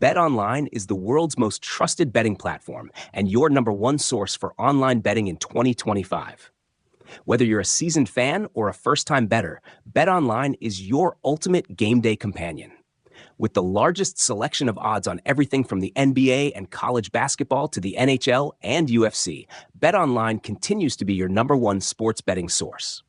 BetOnline is the world's most trusted betting platform and your number one source for online betting in 2025. Whether you're a seasoned fan or a first-time bettor, BetOnline is your ultimate game day companion. With the largest selection of odds on everything from the NBA and college basketball to the NHL and UFC, BetOnline continues to be your number one sports betting source.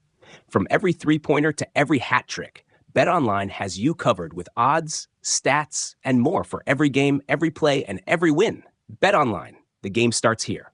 From every three-pointer to every hat trick, BetOnline has you covered with odds, stats, and more for every game, every play, and every win. BetOnline, the game starts here.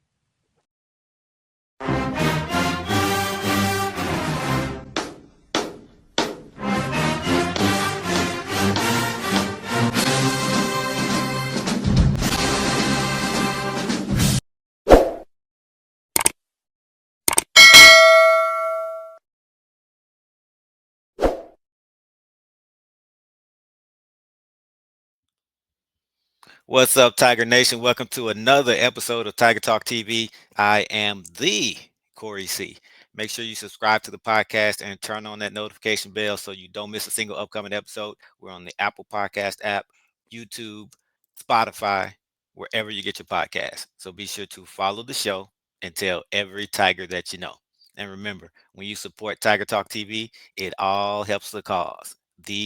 What's up, Tiger Nation? Welcome to another episode of Tiger Talk TV. I am the Corey C. Make sure you subscribe to the podcast and turn on that notification bell so you don't miss a single upcoming episode. We're on the Apple Podcast app, YouTube, Spotify, wherever you get your podcast. So be sure to follow the show and tell every Tiger that you know. And remember, when you support Tiger Talk TV, it all helps the cause.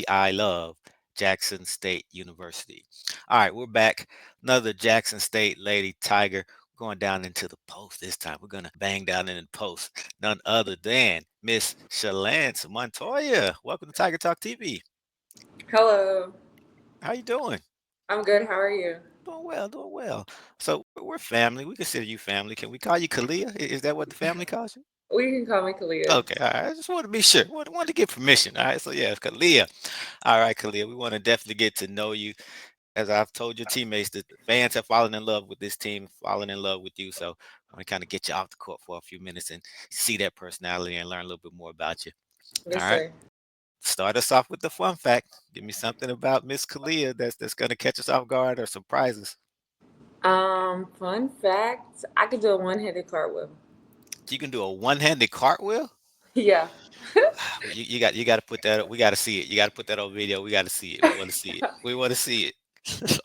I love Jackson State University. All right, we're back. Another Jackson State lady Tiger going down into the post this time. We're gonna bang down in the post. None other than Miss Shalance Montoya. Welcome to Tiger Talk TV. Hello. How you doing? I'm good. How are you? Doing well, doing well. So we're family. We consider you family. Can we call you Kalia? Is that what the family calls you? We can call me Kalia. Okay, all right. I just want to be sure. Want to get permission. All right. So yeah, it's Kalia. All right, Kalia. We want to definitely get to know you. As I've told your teammates, the fans have fallen in love with this team, fallen in love with you. So I want to kind of get you off the court for a few minutes and see that personality and learn a little bit more about you. All Yes, right. sir. Start us off with the fun fact. Give me something about Miss Kalia that's gonna catch us off guard or surprise us. Fun fact, I could do a one-handed cartwheel. You can do a one-handed cartwheel. Yeah. You got to put that up. We got to see it. You got to put that on video. We got to see it. We want to see it. We want to see it.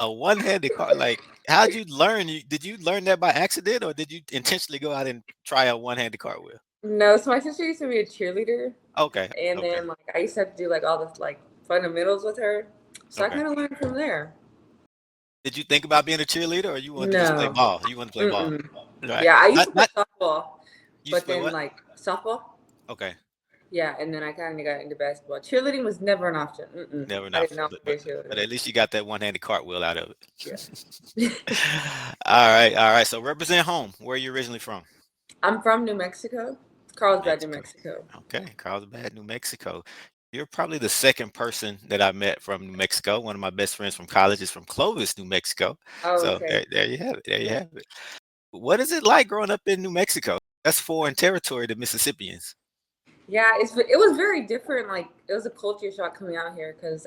A one-handed cart. Like, how'd you learn? Did you learn that by accident, or did you intentionally go out and try a one-handed cartwheel? No, so my sister used to be a cheerleader, Okay. and Okay. then I used to have to do all the fundamentals with her. So I Okay. kind of learned from there. Did you think about being a cheerleader, or you wanted to just play No. ball? You wanted to play ball, Mm-mm. right? Yeah, I used to Not play softball, you used but to play then what? softball. Okay. Yeah, and then I kind of got into basketball. Cheerleading was never an option. Never I enough. did not want to be a But cheerleader. at least you got that one-handed cartwheel out of Yeah. it. All right. All right. So represent home. Where are you originally from? I'm from New Mexico, Carlsbad, New Mexico. Mexico. Okay, Carlsbad, New Mexico. You're probably the second person that I met from New Mexico. One of my best friends from college is from Clovis, New Mexico. Oh, So okay. there you have it. There you have it. What is it like growing up in New Mexico? That's foreign territory to Mississippians. Yeah, it was very different. Like it was a culture shock coming out here because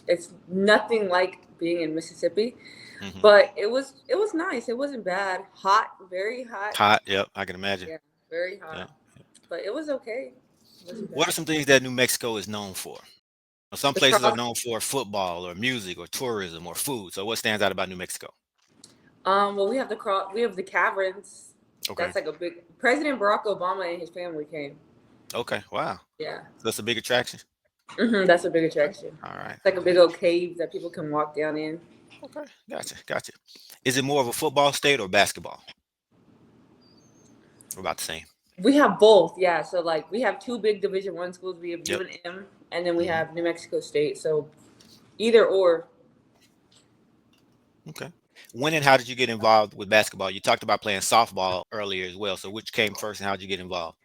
it's nothing like being in Mississippi, Hmm. but it was nice. It wasn't bad. Hot, very hot. Hot, yep, I can imagine. Yeah, very Yeah. hot. But it was okay. It wasn't What are bad. some things that New Mexico is known for? Some The places are cross. known for football or music or tourism or food. So what stands out about New Mexico? Well, we have the cross. We have the caverns. Okay. That's like a big. President Barack Obama and his family came. Okay. Wow. Yeah. So that's a big attraction. That's a big attraction. All right. It's like a Okay. big old cave that people can walk down in. Okay. Gotcha. Gotcha. Is it more of a football state or basketball? We're about the same. We have both, yeah. So we have two big Division 1 schools. We have Yep. UNM, and then we Hmm. have New Mexico State. So either or. Okay. When and how did you get involved with basketball? You talked about playing softball earlier as well. So which came first and how did you get involved?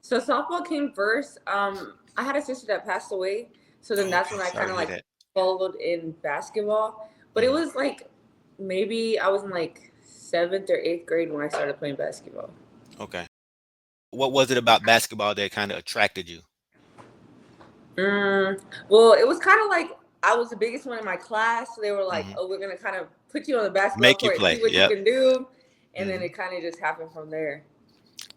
So softball came first. I had a sister that passed away, so then that's Okay. when I Sorry kind to of hear that. followed in basketball. But it Hmm. was maybe I was in seventh or eighth grade when I started playing basketball. Okay. What was it about basketball that kind of attracted you? Well, it was kind of I was the biggest one in my class, so they were like, Hmm. "Oh, we're gonna kind of put you on the basketball Make you court, see play. what you Yep. can do," and then Hmm. it kind of just happened from there.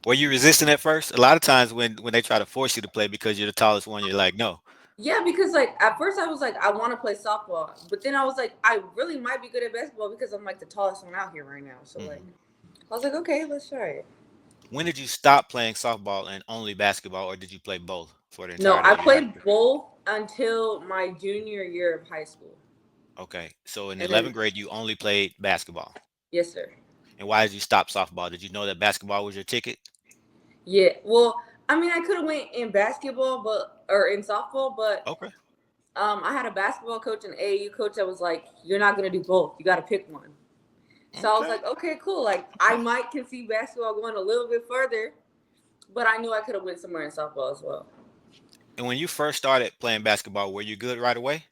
Were you resisting at first? A lot of times when they try to force you to play because you're the tallest one, you're like, no. Yeah, because like at first I was like, I want to play softball, but then I was like, I really might be good at basketball because I'm like the tallest one out here right now. So like, Hmm. I was like, okay, let's try it. When did you stop playing softball and only basketball, or did you play both for the No, entirety I of your high played school? both until my junior year of high school, Okay, so in and then 11th grade, you only played basketball. yes, sir. And why did you stop softball? Did you know that basketball was your ticket? Yeah, well, I mean, I could have went in basketball, but or in softball, but Okay. I had a basketball coach and AAU coach that was like, "You're not gonna do both. You got to pick one." So I was Okay. like, "Okay, cool. Like, I might can see basketball going a little bit further, but I knew I could have went somewhere in softball as well." And when you first started playing basketball, were you good right away?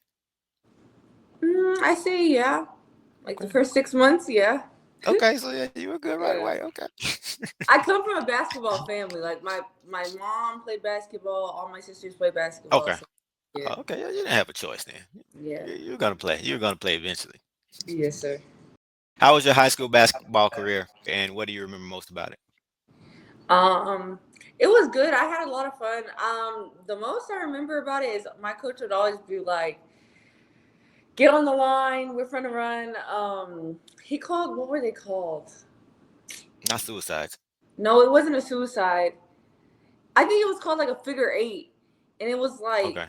I say yeah. Like the Okay. first 6 months, yeah. Okay, so yeah, you were good right Yeah. away. Okay. I come from a basketball family. Like my mom played basketball. All my sisters play basketball. Okay. So yeah, Okay. Yeah, you didn't have a choice then. yeah, You're gonna play. You're gonna play eventually. yes, sir. How was your high school basketball career, and what do you remember most about it? Um, it was good. I had a lot of fun. The most I remember about it is my coach would always be like, "Get on the line. We're trying to run." He called. What were they called? Not suicides. No, it wasn't a suicide. I think it was called like a figure eight, and it was Okay. like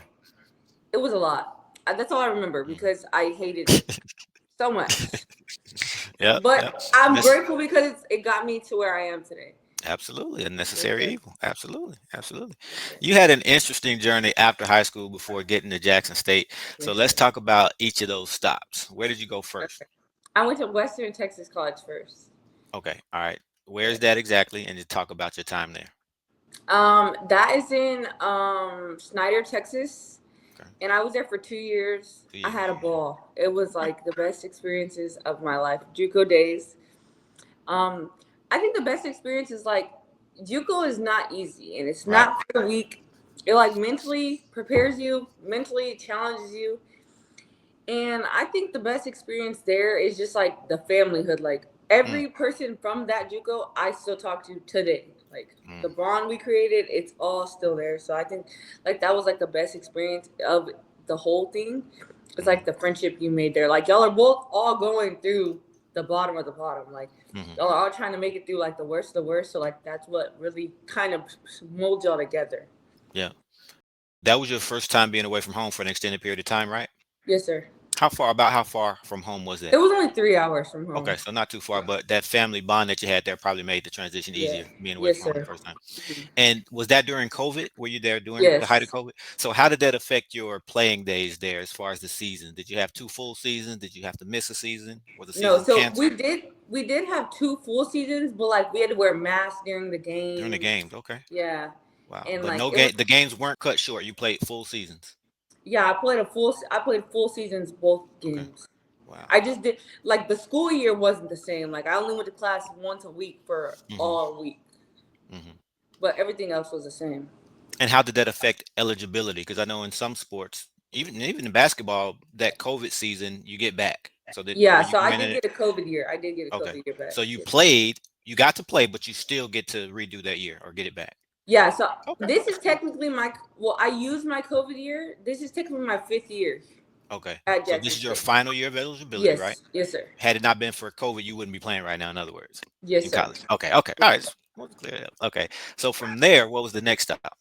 it was a lot. That's all I remember Mhm. because I hated it so much. Yep. Yep. But I'm This grateful because it got me to where I am today. absolutely a Yes, necessary sir. evil. Absolutely. Absolutely. Yes, sir. You had an interesting journey after high school before getting to Jackson State. So Yes, let's sir. talk about each of those stops. Where did you go first? Okay. I went to Western Texas College first. Okay. All right. Yeah. Where's that exactly? And just talk about your time there. That is in Snyder, Texas, Okay. and I was there for 2 years. Two I years. had a ball. It was like the best experiences of my life. JUCO days. Um, I think the best experience is like JUCO is not easy and it's Right. not for the weak. It like mentally prepares you, mentally challenges you, and I think the best experience there is just like the familyhood. Like Mm, every person from that JUCO, I still talk to today. Like the mm, bond we created, it's all still there. So I think like that was like the best experience of the whole thing. It's like mm, the friendship you made there. Like y'all are both all going through the bottom of the bottom. Like mm. y'all are all trying to make it through like the worst of the worst. So like that's what really kind of molds y'all together. Yeah. That was your first time being away from home for an extended period of time, right? Yes, sir. How far from home was It that? was only 3 hours from home. Okay, so not too far, but that family bond that you had there probably made the transition Yeah. easier being away Yes, from home the sir. first time. Mhm. And was that during COVID? Were you there during the height of Yes. COVID? So how did that affect your playing days there as far as the season? Did you have two full seasons? Did you have to miss a season? Was the No, season so canceled we did have 2 full seasons, but like we had to wear masks during the during the games. games? Okay. Yeah, Wow. and But like no it was. game the games weren't cut short. You played full seasons. Yeah, I played full seasons both Okay. games. Wow. I just did like the school year wasn't the same. Like I only went to class once a week for Hmm. all week, Hmm. but everything else was the same. And how did that affect eligibility? Because I know in some sports, even in basketball, that COVID season you get back. So were Yeah, you so I did granted it? get a COVID year. I did get a Okay. COVID year back. So you Yes. played, you got to play, but you still get to redo that year or get it back. Yeah, so Okay, this that's is cool. technically my well, I used my COVID year. This is technically my 5th year Okay. at So this Jackson is your State. final year of eligibility, right? Yes, yes, sir. Had it not been for COVID, you wouldn't be playing right now, in other words, Yes, in sir. college. Okay, okay. All right. Just wanted to clear that up. Okay. So from there, what was the next stop?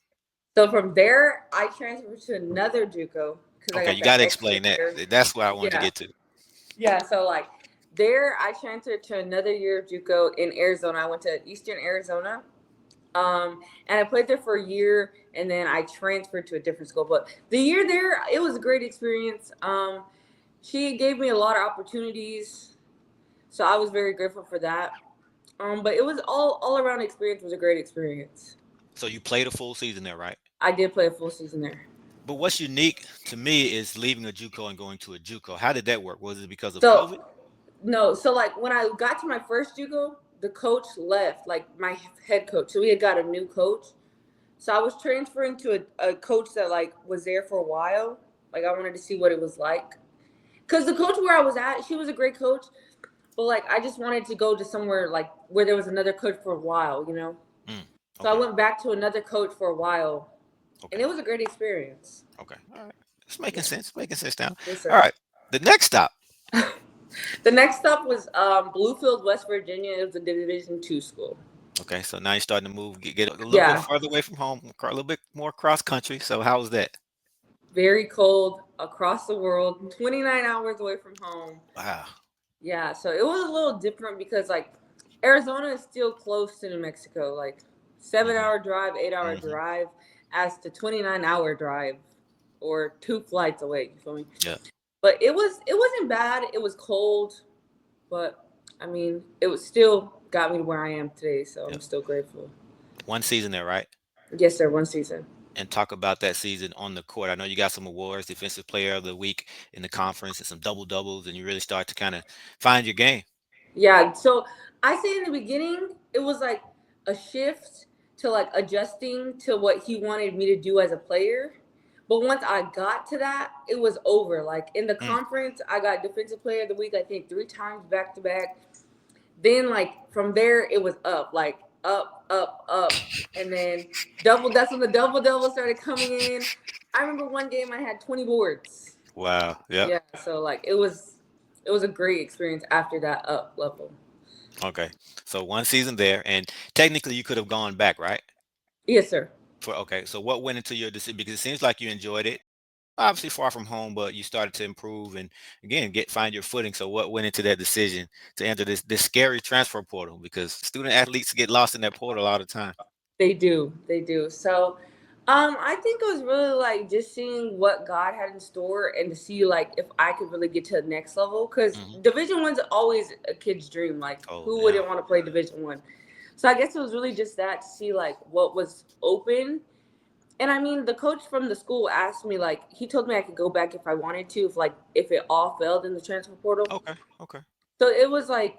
So from there, I transferred to another JUCO because I Okay, got you got that to extra explain that. year. That's what I wanted to Yeah, get to. yeah. So like there, I transferred to another year of JUCO in Arizona. I went to Eastern Arizona, and I played there for a year, and then I transferred to a different school. But the year there, it was a great experience. She gave me a lot of opportunities, so I was very grateful for that. But it was all around experience was a great experience. So you played a full season there, right? I did play a full season there. But what's unique to me is leaving a JUCO and going to a JUCO. How did that work? Was it because of So COVID? no, so like when I got to my first JUCO, the coach left, like my head coach. So we had got a new coach. So I was transferring to a coach that like was there for a while. Like I wanted to see what it was like. Cause the coach where I was at, she was a great coach, but like I just wanted to go to somewhere like where there was another coach for a while. Mm, So I okay. went back to another coach for a while. and Okay. it was a great experience. Okay. All right. It's making Yeah. sense. Making sense now. Yes, All sir. right. The next stop. The next stop was Bluefield, West Virginia. It was a Division II school. Okay. So now you're starting to move, get a little bit Yeah, further away from home, a little bit more cross country. So how was that? very cold across the world, 29 hours away from home. Wow. Yeah, so it was a little different because like Arizona is still close to New Mexico, like seven Hmm. hour drive, 8 hour Hmm. drive, as to 29-hour drive or two flights away. You feel me? Yeah. But it wasn't bad. It was cold, but I mean it was still got me to where I am today. So Yeah. I'm still grateful. One season there, right? Yes, sir. One season. And talk about that season on the court. I know you got some awards, Defensive Player of the Week in the conference, and some double doubles, and you really start to kind of find your game. Yeah. So I say in the beginning, it was like a shift to like adjusting to what he wanted me to do as a player. But once I got to that, it was over. Like in the Mm. conference, I got Defensive Player of the Week, I think 3 times back to back. Then, like, from there, it was up, like, up, up, up. And then that's when the double started coming in. I remember one game I had 20 boards. Wow. Yep. Yeah. So, like, it was a great experience after that up level. Okay. So one season there, and technically you could have gone back, right? Yes, sir. For okay. So what went into your decision? Because it seems like you enjoyed it. Obviously far from home, but you started to improve and again find your footing. So what went into that decision to enter this scary transfer portal? Because student athletes get lost in that portal all the time. They do. They do. So, I think it was really like just seeing what God had in store and to see like if I could really get to the next level. Because Hmm. Division 1's always a kid's dream. Like, Oh, who yeah. wouldn't want to play Division 1? So I guess it was really just that to see like what was open. And I mean, the coach from the school asked me like he told me I could go back if I wanted to, if it all failed in the transfer portal. Okay. Okay. So it was like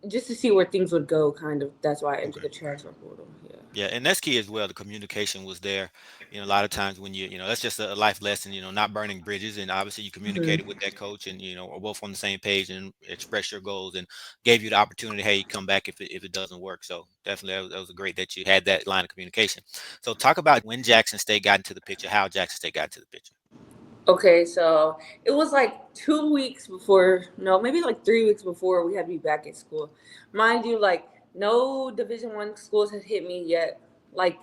just to see where things would go. Kind of that's why I entered Okay. the transfer portal. Yeah. Yeah, and that's key as well. The communication was there. A lot of times when that's just a life lesson, not burning bridges. And obviously you Hmm. communicated with that coach and, are both on the same page and express your goals and gave you the opportunity, hey, come back if it doesn't work. So definitely that was great that you had that line of communication. So talk about when Jackson State got into the picture, how Jackson State got into the picture. Okay, so it was like 2 weeks before, no, maybe like 3 weeks before we had to be back at school. Mind you, like no Division 1 schools had hit me yet. Like,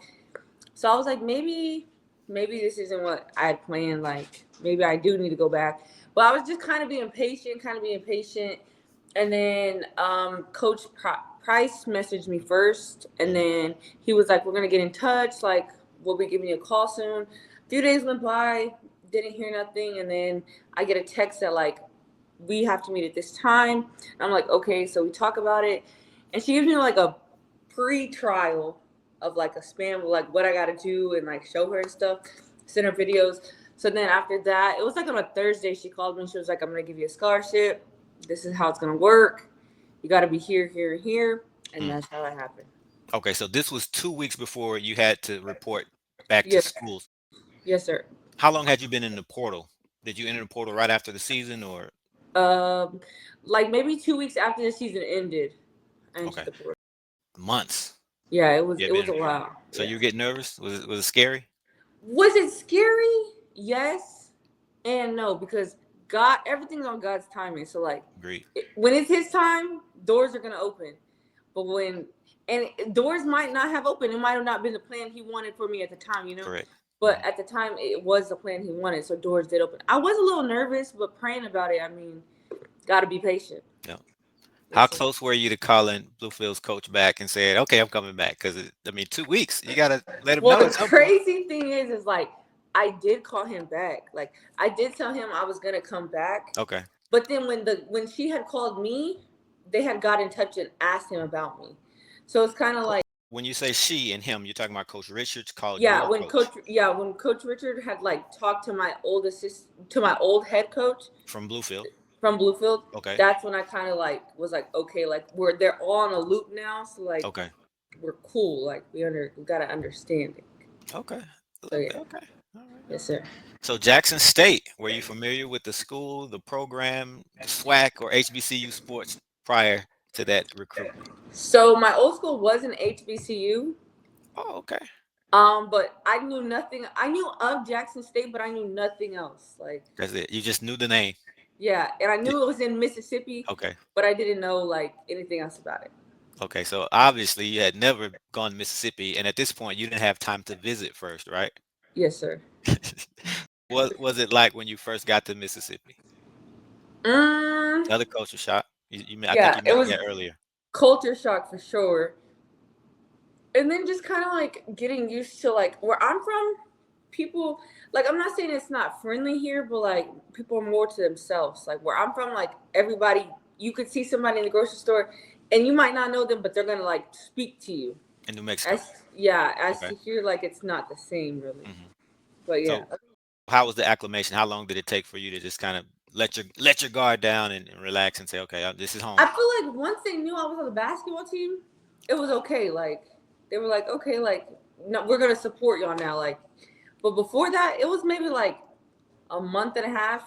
so I was like, maybe this isn't what I had planned. Like, maybe I do need to go back. But I was just kind of being patient. And then Coach Price messaged me first, and Hmm. then he was like, "We're gonna get in touch. Like, we'll be giving you a call soon." A few days went by, didn't hear nothing, and then I get a text that like we have to meet at this time. And I'm like, okay, so we talk about it, and she gives me like a pre-trial of like a spam, like what I gotta do and like show her and stuff, send her videos. So then after that, it was like on a Thursday. She called me. She was like, "I'm gonna give you a scholarship. This is how it's gonna work. You gotta be here, here, and here," and Mm. that's how it happened. Okay, so this was 2 weeks before you had to report back to Yes, schools. yes, sir. How long had you been in the portal? Did you enter the portal right after the season or Um, like maybe 2 weeks after the season ended, I entered okay, the portal. months? Yeah, You it had been was in a the portal. while. So Yeah. you get nervous? Was it scary? Was it scary? Yes and no, because God, everything's on God's timing. So like, Agreed. when it's His time, doors are gonna open. But doors might not have opened. It might have not been the plan He wanted for me at the time, you know. Correct. But Mhm. at the time, it was the plan He wanted. So doors did open. I was a little nervous, but praying about it. I mean, got to be patient. Yeah. Yes, How sir. close were you to calling Bluefield's coach back and saying, "Okay, I'm coming back"? Because I mean, 2 weeks. You gotta let him Well, know the at some point. crazy thing is like I did call him back. Like I did tell him I was gonna come back. Okay. But then when she had called me, they had got in touch and asked him about me. So it's kind of like When you say she and him, you're talking about Coach Richards called yeah, your coach when Coach Richard had like talked to my to my old head coach from Bluefield. from Bluefield, Okay. that's when I kind of like was like okay, like they're all on a loop now, so like Okay. we're cool, like we got to understand it. Okay. A So little bit. yeah, Okay. All right. All yes right. sir. So Jackson State, were you familiar with the school, the program, the SWAC, or HBCU sports prior to that recruitment? So my old school was an HBCU. Oh, okay. But I knew nothing. I knew of Jackson State, but I knew nothing else. Like, That's it. You just knew the name. yeah, and I Di- knew it was in Mississippi, Okay. but I didn't know like anything else about it. Okay. So obviously you had never gone to Mississippi, and at this point you didn't have time to visit first, right? Yes, sir. What was it like when you first got to Mississippi? Mm, Another culture shock. I think yeah, you it mentioned was that earlier. culture shock for sure. And then just kind of like getting used to like where I'm from, people like I'm not saying it's not friendly here, but like people are more to themselves. Like where I'm from, like everybody, you could see somebody in the grocery store, and you might not know them, but they're gonna like speak to you. In New Mexico. As yeah, as Okay. to here, like it's not the same really. Hmm. But yeah, So how was the acclimation? How long did it take for you to just kind of let your guard down and relax and say, okay, this is home? I feel like once they knew I was on the basketball team, it was okay. Like they were like, okay, like no, we're gonna support y'all now. Like, but before that, it was maybe like a month and a half.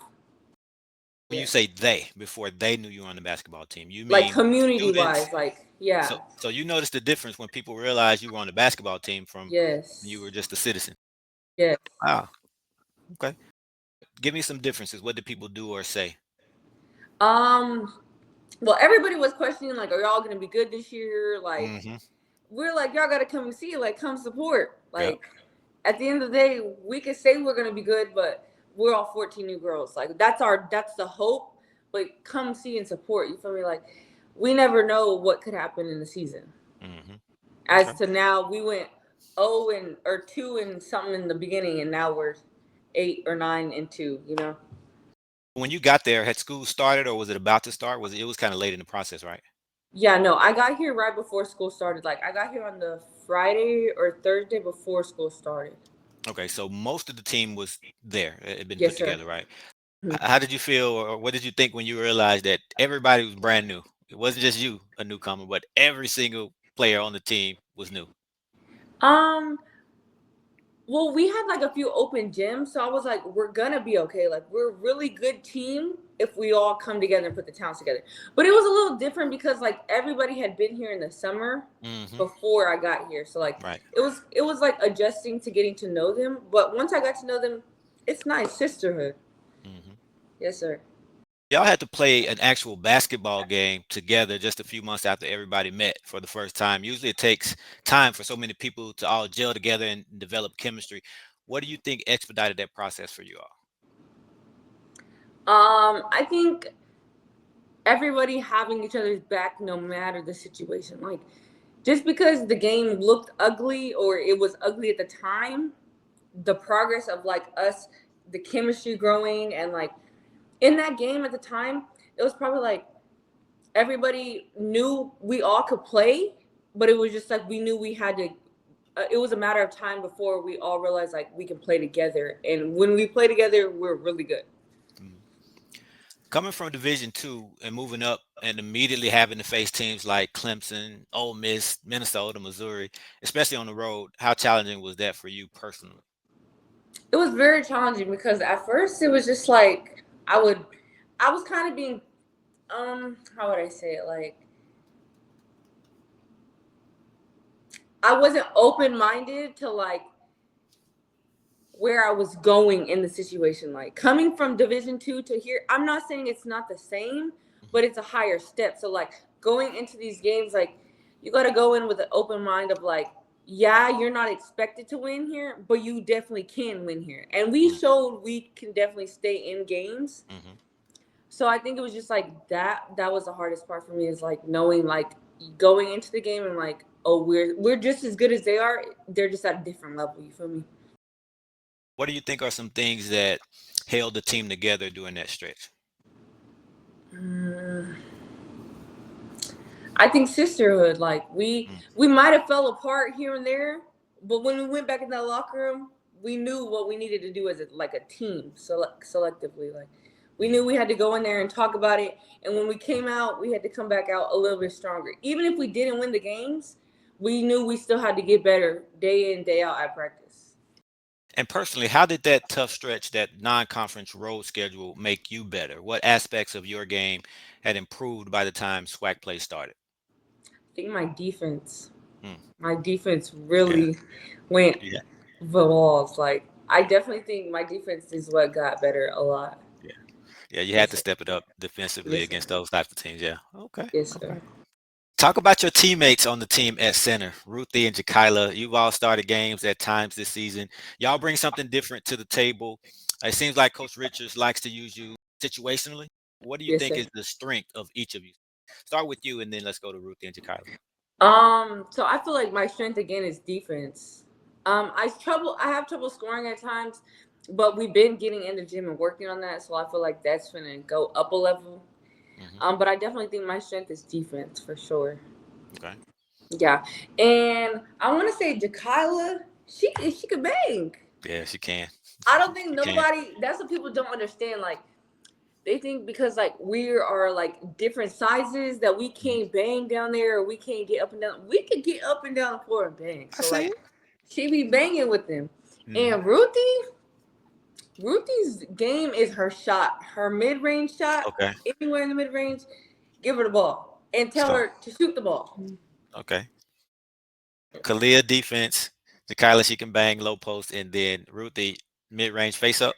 When you Yeah. say they, before they knew you were on the basketball team, you Like mean community students? wise, like yeah. So you noticed the difference when people realized you were on the basketball team from when you Yes. were just a citizen. Yes. Wow. Okay. Give me some differences. What did people do or say? Um well everybody was questioning like are y'all gonna be good this year? Like Hmm. we're like y'all gotta come and see, like come support. Yep. Like at the end of the day, we could say we're gonna be good, but we're all 14 new girls. Like that's the hope. But come see and support. You feel me? Like we never know what could happen in the season. Hmm. As Okay. to now, we went 2 and something in the beginning, and now we're 8 or 9 and 2. You know? When you got there, had school started or was it about to start? It was kind of late in the process, right? Yeah, no, I got here right before school started. Like I got here on the Friday or Thursday before school started. Okay, so most of the team was there. It had been put Yes, sir. together, right? How did you feel, or what did you think when you realized that everybody was brand new? It wasn't just you, a newcomer, but every single player on the team was new. Um, Well, we had like a few open gyms, so I was like, we're gonna be okay. Like, we're a really good team if we all come together and put the towns together. But it was a little different because like everybody had been here in the summer Hmm. before I got here, so like Right. it was like adjusting to getting to know them. But once I got to know them, it's nice sisterhood. Hmm. Yes, sir. Y'all had to play an actual basketball game together just a few months after everybody met for the first time. Usually it takes time for so many people to all gel together and develop chemistry. What do you think expedited that process for you all? I think everybody having each other's back no matter the situation. Like, just because the game looked ugly or it was ugly at the time, the progress of like us, the chemistry growing, and like in that game at the time, it was probably like everybody knew we all could play, but it was just like we knew we had to. It was a matter of time before we all realized like we can play together, and when we play together, we're really good. Mm. Coming from Division II and moving up and immediately having to face teams like Clemson, Ole Miss, Minnesota, Missouri, especially on the road, how challenging was that for you personally? It was very challenging because at first it was just like I was kind of being how would I say it, like I wasn't open minded to like where I was going in the situation. Like coming from Division II to here, I'm not saying it's not the same, but it's a higher step. So like going into these games, like you got to go in with an open mind of like, yeah, you're not expected to win here, but you definitely can win here. And we showed we can definitely stay in games. Mm-hmm. So I think it was just like that. That was the hardest part for me is like knowing like going into the game and like, oh, we're just as good as they are. They're just at a different level. You feel me? What do you think are some things that held the team together during that stretch? Mm, I think sisterhood. Like we Mm. we might have fell apart here and there, but when we went back in that locker room, we knew what we needed to do as like a team, selectively. Like we knew we had to go in there and talk about it, and when we came out, we had to come back out a little bit stronger. Even if we didn't win the games, we knew we still had to get better day in day out at practice. And personally, how did that tough stretch, that non-conference road schedule, make you better? What aspects of your game had improved by the time SWAC play started? I think my defense. Mm, My defense yeah, really went yeah, the walls. Like I definitely think my defense is what got better a lot. yeah, yeah. You had Yes, to sir. step it up defensively Yes, sir. against those types of teams. Yeah. Okay. Yes, Okay. sir. Talk about your teammates on the team at center, Ruthie and Jakayla. You've all started games at times this season. Y'all bring something different to the table. It seems like Coach Richards likes to use you situationally. What do you Yes, think sir. is the strength of each of you? Start with you, and then let's go to Ruthie and Jakayla. So I feel like my strength again is defense. I have trouble scoring at times, but we've been getting in the gym and working on that, so I feel like that's gonna go up a level. Hmm. But I definitely think my strength is defense for sure. Okay. Yeah, and I want to say Jakayla, she could bang. Yeah, she can. I don't think She can. nobody. That's what people don't understand. Like they think because like we are like different sizes that we Mhm. can't bang down there or we can't get up and down. We could get up and down the floor and bang. I So see like it. she be banging with them. Hmm. And Ruthie's game is her shot, her mid range shot. Okay. Anywhere in the mid range, give her the ball and tell So, her to shoot the ball. okay. Kalia defense. Jakayla, she can bang low post, and then Ruthie mid range face up.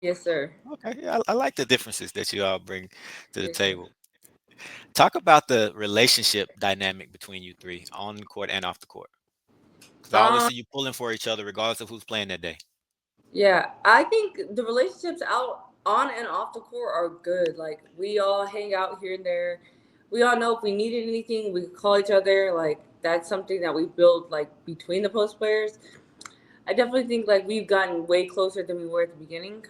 Yes, sir. Okay, yeah, I like the differences that you all bring to the Yes, sir. table. Talk about the relationship dynamic between you three on the court and off the court. Because I always Um, see you pulling for each other, regardless of who's playing that day. Yeah, I think the relationships out on and off the court are good. Like we all hang out here and there. We all know if we needed anything, we could call each other. Like that's something that we build like between the post players. I definitely think like we've gotten way closer than we were at the beginning.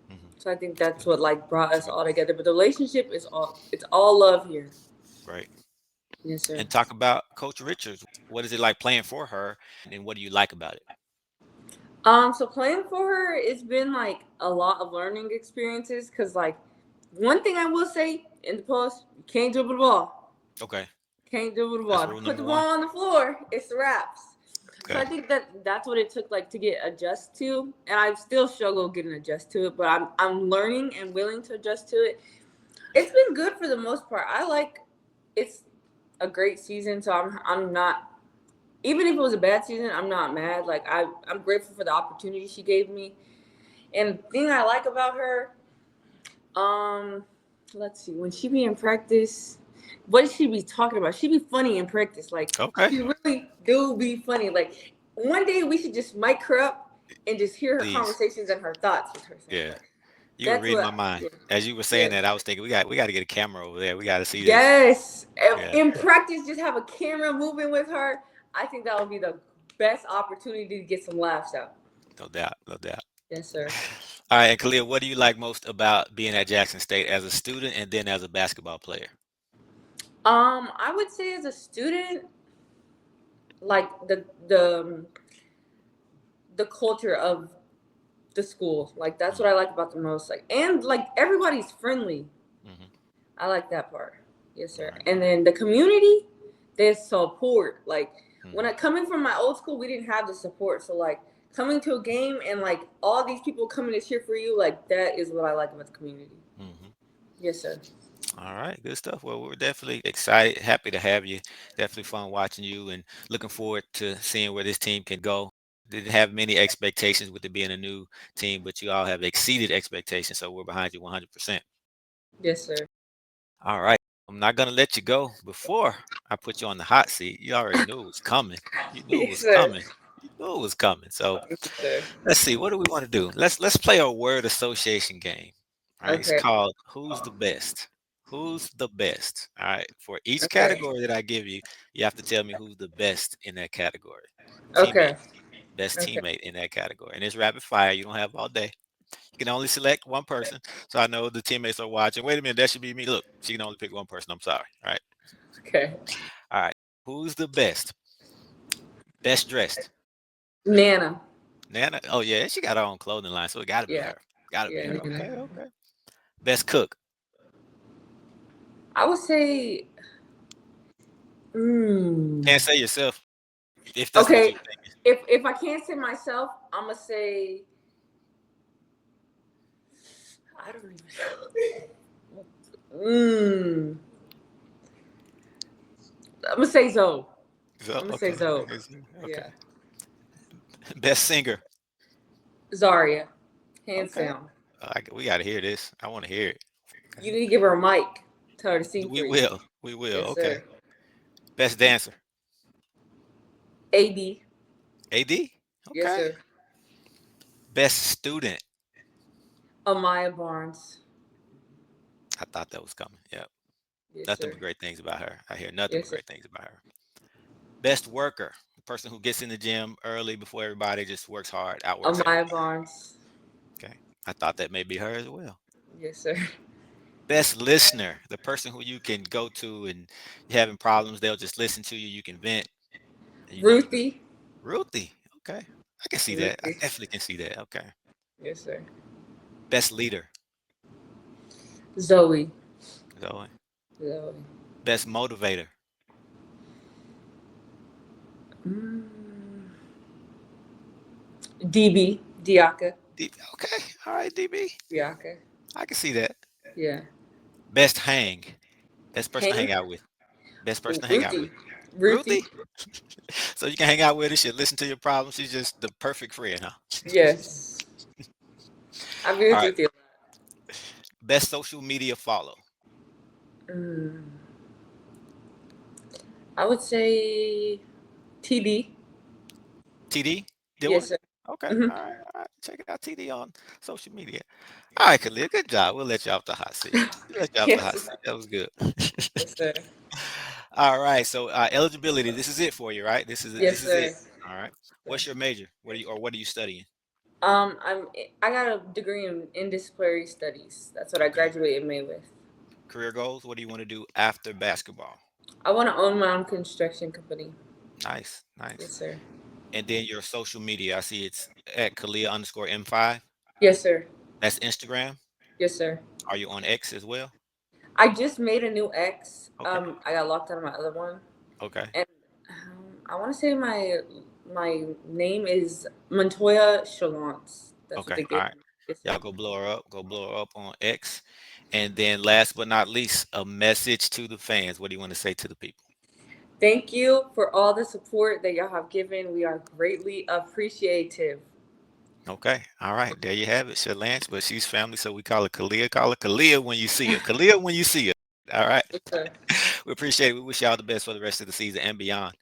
Hmm. So I think That's that's good. what like brought That's us good. all together. But the relationship is all it's all love here. Right. Yes, sir. And talk about Coach Richards. What is it like playing for her, and what do you like about it? So playing for her, it's been like a lot of learning experiences. Cause like one thing I will say in the post, you can't dribble the ball. Okay, Can't dribble the ball. that's If you rule put number the one. ball on the floor, it's the wraps. So I Okay. think that that's what it took like to get adjust to, and I still struggle getting adjust to it, but I'm learning and willing to adjust to it. It's been good for the most part. I like it's a great season, so I'm not even if it was a bad season, I'm not mad. Like I'm grateful for the opportunity she gave me. And the thing I like about her, um, let's see, when she be in practice, what does she be talking about? She be funny in practice. Like Okay. she really do be funny. Like one day we should just mic her up and just hear her Please. conversations and her thoughts with herself. Yeah. Like You were that's reading my what. mind Yeah. as you were saying Yeah. that. I was thinking we got to get a camera over there. We got to see this. Yes. Yeah. In practice, just have a camera moving with her. I think that would be the best opportunity to get some laughs out. No doubt. No doubt. Yes, sir. All right, and Khalil, what do you like most about being at Jackson State as a student and then as a basketball player? I would say as a student, like the culture of the school. Like that's what I like about the most. Like and like everybody's friendly. Mm-hmm. I like that part. Yes, All sir. right. And then the community, there's support. Like when Mm-hmm. I coming from my old school, we didn't have the support. So like coming to a game and like all these people coming to cheer for you, like that is what I like about the community. Mm-hmm. Yes, sir. All right, good stuff. Well, we're definitely excited, happy to have you. Definitely fun watching you and looking forward to seeing where this team can go. Didn't have many expectations with it being a new team, but you all have exceeded expectations, so we're behind you 100%. Yes, sir. All right. I'm not going to let you go before I put you on the hot seat. You already knew it was coming. You knew it Yes, was sir. coming. You knew it was coming. So Yes, sir. let's see. What do we want to do? Let's play a word association game. All right. It's Okay. called Who's the Best? Who's the best? All right. For each Okay. category that I give you, you have to tell me who's the best in that category. Teammate, Okay. best Okay. teammate in that category. And it's rapid fire. You don't have all day. You can only select one person. So I know the teammates are watching. Wait a minute, that should be me. Look, she can only pick one person. I'm sorry. All right. Okay. All right. Who's the best? Best dressed? Nana. Nana? Oh yeah, she got her own clothing line, so it gotta be Yeah. her. Gotta be Yeah, her. Nana. Okay, okay. Best cook? I would say, Can't mm, say yourself if that's what okay. you're thinking. If I can't say myself, I'm gonna say I don't even know. I'm gonna say Zoe. So, I'm gonna say okay. Zoe. Okay. Yeah. Best singer. Zaria, hands Okay. down. We got to hear this. I want to hear it. You Okay. need to give her a mic. Tell her to sing We for you. will. We will. Yes, Okay. sir. Best dancer. AD. AD. Yes, Okay. sir. Best student. Amaya Barnes. I thought that was coming. Yeah. Yes, Nothing sir. but great things about her. I hear nothing but Yes, sir. great things about her. Best worker. The person who gets in the gym early before everybody, just works hard, outworks Amaya everybody. Barnes. Okay. I thought that may be her as well. Yes, sir. Best listener. The person who you can go to and you're having problems, they'll just listen to you. You can vent. And you can. Ruthie. Ruthie. Okay. I can see that. I Ruthie. definitely can see that. Okay. Yes, sir. Best leader. Zoe. Zoe. Zoe. Best motivator. Mm. DB. Diaka. Okay. All right, DB. Diaka. I can see that. Yeah. Best hang. Best person to hang Hank. out with. Best person to hang out with. Ruthie. Ruthie. Ruthie. So you can hang out with her. She'll listen to your problems. She's just the perfect friend, huh? Yes. I agree All with right. Ruthie. Best social media follow. Mm. I would say TD. TD. Dylan. Yes, sir. Okay. Hmm. All right. All right. Check out TD on social media. All right, Khalil. Good job. We'll let you off the hot seat. We'll let you off the Yes, hot sir. seat. That was good. Yes, sir. All right. So eligibility. This is it for you, right? This is it. Yes, This is it. sir. All right. What's your major? What are you studying? I got a degree in interdisciplinary studies. That's what I Okay. graduated in May with. Career goals. What do you want to do after basketball? I want to own my own construction company. Nice. Yes, Nice. sir. And then your social media. I see it's at Kalia_M5. Yes, sir. That's Instagram. Yes, sir. Are you on X as well? I just made a new ex. Okay. I got locked out of my other one, Okay. and I want to say my name is Montoya Shalance. That's what Okay. they All gave right. me. Yes, sir. Y'all go blow her up. Go blow her up on X. And then last but not least, a message to the fans. What do you want to say to the people? Thank you for all the support that y'all have given. We are greatly appreciative. Okay. All right. There you have it. Shalance, but she's family, so we call her Kalia. Call her Kalia when you see her. Kalia when you see her. All right. Yes, sir. We appreciate it. We wish y'all the best for the rest of the season and beyond.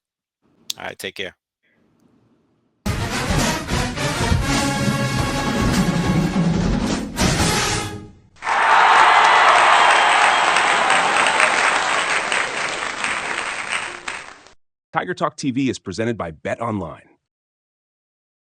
All right. Take care. Tiger Talk TV is presented by Bet Online.